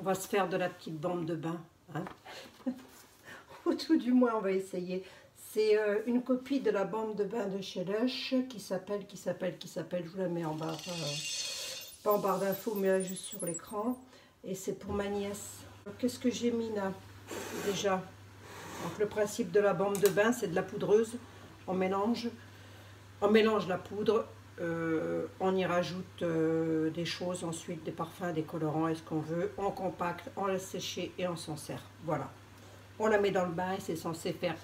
va se faire de la petite bombe de bain. Hein. Ou tout du moins, on va essayer. C'est une copie de la bombe de bain de chez Lush qui s'appelle, je vous la mets en barre, pas en barre d'infos, mais là juste sur l'écran. Et c'est pour ma nièce. Qu'est-ce que j'ai mis là déjà? Donc le principe de la bombe de bain, c'est de la poudreuse. On mélange la poudre, on y rajoute des choses, ensuite des parfums, des colorants, est-ce qu'on veut. On compacte, on laisse sécher et on s'en sert. Voilà. On la met dans le bain et c'est censé faire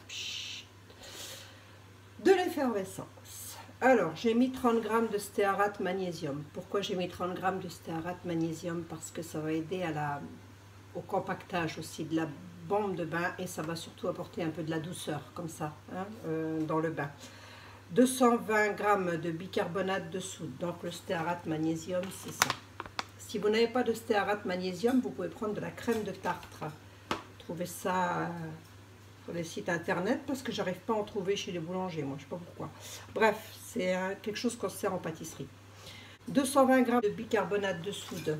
de l'effervescence. Alors, j'ai mis 30 g de stéarate magnésium. Pourquoi j'ai mis 30 g de stéarate magnésium? Parce que ça va aider au compactage aussi de la bombe de bain et ça va surtout apporter un peu de la douceur, comme ça, hein, dans le bain. 220 g de bicarbonate de soude. Donc, le stéarate magnésium, c'est ça. Si vous n'avez pas de stéarate magnésium, vous pouvez prendre de la crème de tartre. Trouvez ça sur les sites internet parce que j'arrive pas à en trouver chez les boulangers, moi je sais pas pourquoi. Bref, c'est quelque chose qu'on se sert en pâtisserie. 220 g de bicarbonate de soude,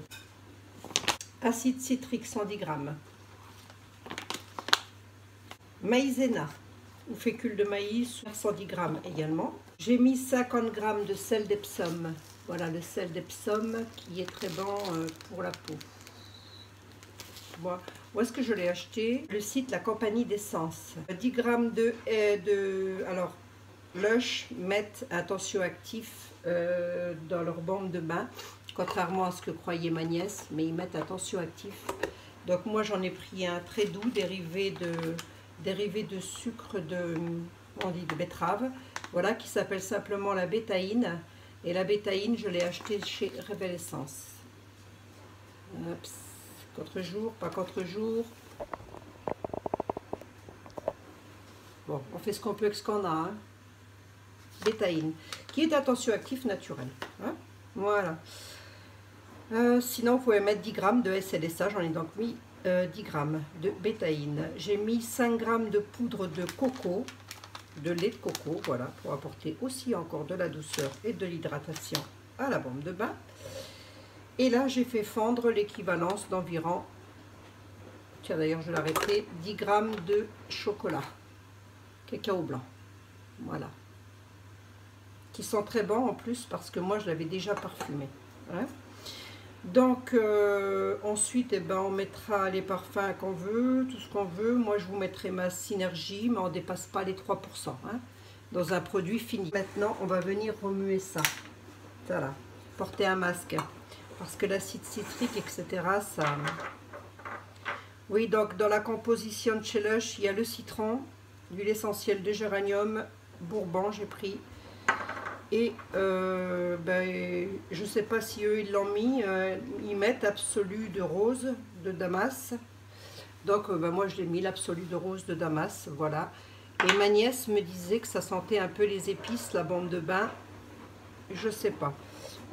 acide citrique 110 g, maïzena ou fécule de maïs 110 g également. J'ai mis 50 g de sel d'Epsom. Voilà le sel d'Epsom qui est très bon pour la peau. Bon, où est-ce que je l'ai acheté? Le site La Compagnie d'Essence. 10 g alors, Lush mettent un tensioactif dans leur bombe de bain, contrairement à ce que croyait ma nièce, mais ils mettent un tensioactif. Donc moi j'en ai pris un très doux, dérivé de sucre on dit de betterave, voilà, qui s'appelle simplement la bétaïne. Et la bétaïne, je l'ai acheté chez Révèle Essence. Contre-jour, pas contre-jour. Bon, on fait ce qu'on peut avec ce qu'on a. Hein. Bétaïne, qui est un tensioactif naturel. Hein. Voilà. Sinon, vous pouvez mettre 10 g de SLSA. J'en ai donc mis 10 g de bétaïne. J'ai mis 5 g de poudre de coco, de lait de coco, voilà, pour apporter aussi encore de la douceur et de l'hydratation à la bombe de bain. Et là, j'ai fait fondre l'équivalence d'environ, tiens d'ailleurs je l'ai arrêté, 10 g de chocolat, cacao blanc, voilà. Qui sont très bons en plus parce que moi je l'avais déjà parfumé. Hein. Donc ensuite, eh ben, on mettra les parfums qu'on veut, tout ce qu'on veut. Moi je vous mettrai ma synergie, mais on ne dépasse pas les 3%. Hein, dans un produit fini. Maintenant, on va venir remuer ça. Voilà, porter un masque. Parce que l'acide citrique, etc., ça... Oui, donc dans la composition de chez Lush, il y a le citron, l'huile essentielle de géranium, bourbon, j'ai pris. Et ben, je ne sais pas si eux, ils l'ont mis, ils mettent absolu de rose de Damas. Donc ben, moi, je l'ai mis, l'absolu de rose de Damas, voilà. Et ma nièce me disait que ça sentait un peu les épices, la bombe de bain. Je ne sais pas.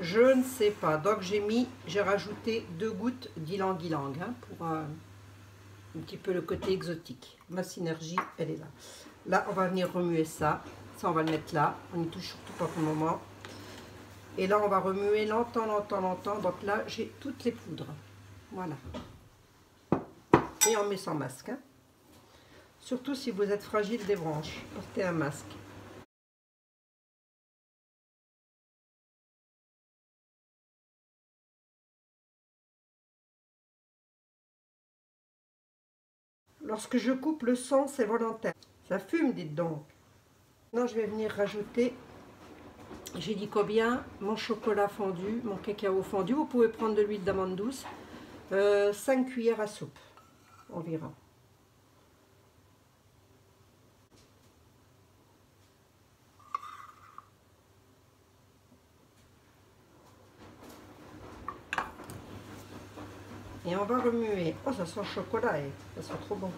Je ne sais pas. Donc j'ai rajouté 2 gouttes d'ylang-ylang hein, pour un petit peu le côté exotique. Ma synergie, elle est là. Là, on va venir remuer ça. Ça, on va le mettre là. On n'y touche surtout pas pour le moment. Et là, on va remuer longtemps, longtemps, longtemps. Donc là, j'ai toutes les poudres. Voilà. Et on met sans masque. Hein. Surtout si vous êtes fragile des branches. Portez un masque. Lorsque je coupe le son, c'est volontaire. Ça fume, dites donc. Non, je vais venir rajouter, j'ai dit combien? Mon chocolat fondu, mon cacao fondu. Vous pouvez prendre de l'huile d'amande douce. 5 cuillères à soupe environ. Et on va remuer. Oh, ça sent le chocolat, ça sent trop bon.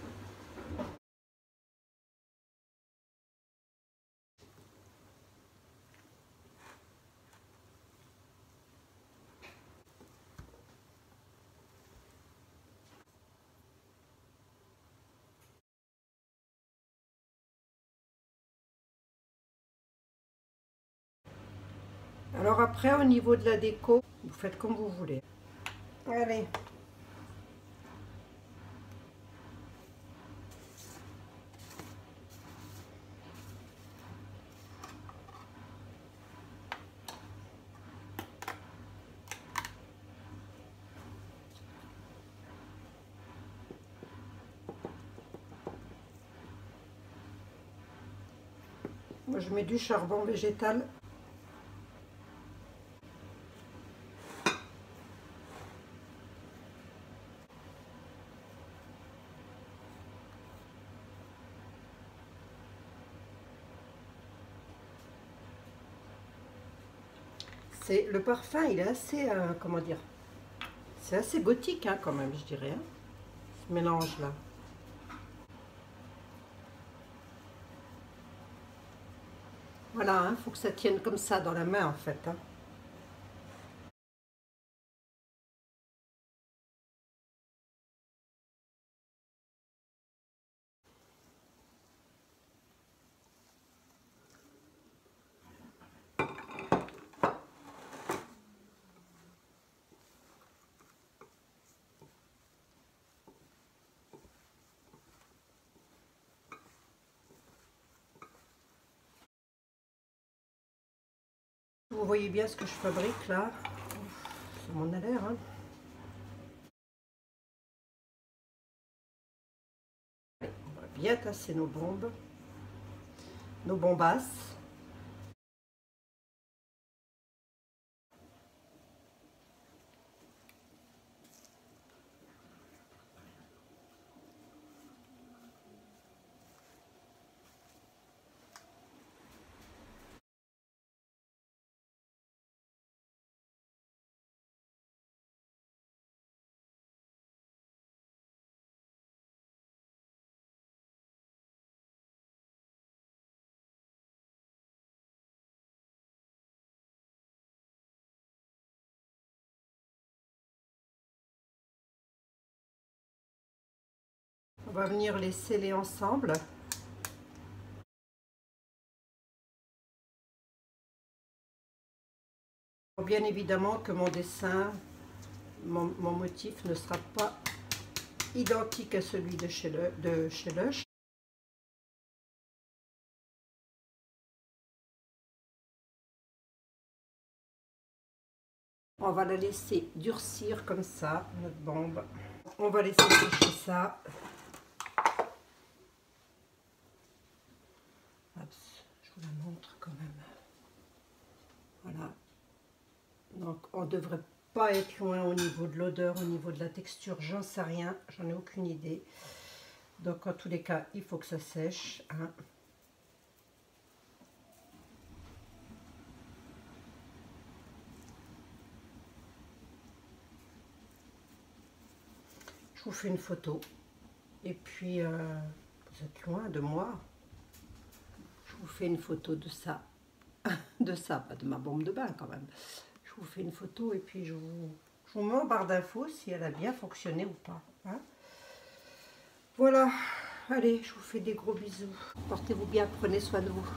Alors après, au niveau de la déco, vous faites comme vous voulez. Allez, Moi, je mets du charbon végétal. Le parfum, il est assez, comment dire, c'est assez gothique hein, quand même, je dirais, hein, ce mélange-là. Voilà, hein, faut que ça tienne comme ça dans la main en fait. Hein. Vous voyez bien ce que je fabrique là. Ça m'en a l'air. Hein. On va bien tasser nos bombes, nos bombasses. On va venir les sceller ensemble. Bien évidemment que mon dessin, mon motif ne sera pas identique à celui de chez Lush. On va la laisser durcir comme ça, notre bombe. On va laisser sécher ça. Hop, je vous la montre quand même. Voilà. Donc on ne devrait pas être loin au niveau de l'odeur, au niveau de la texture, j'en sais rien, j'en ai aucune idée. Donc en tous les cas, il faut que ça sèche. Hein. Je vous fais une photo. Et puis, vous êtes loin de moi. Je vous fais une photo de ça. De ça, pas de ma bombe de bain quand même. Je vous fais une photo et puis je vous mets en barre d'infos si elle a bien fonctionné ou pas. Hein. Voilà. Allez, je vous fais des gros bisous. Portez-vous bien, prenez soin de vous.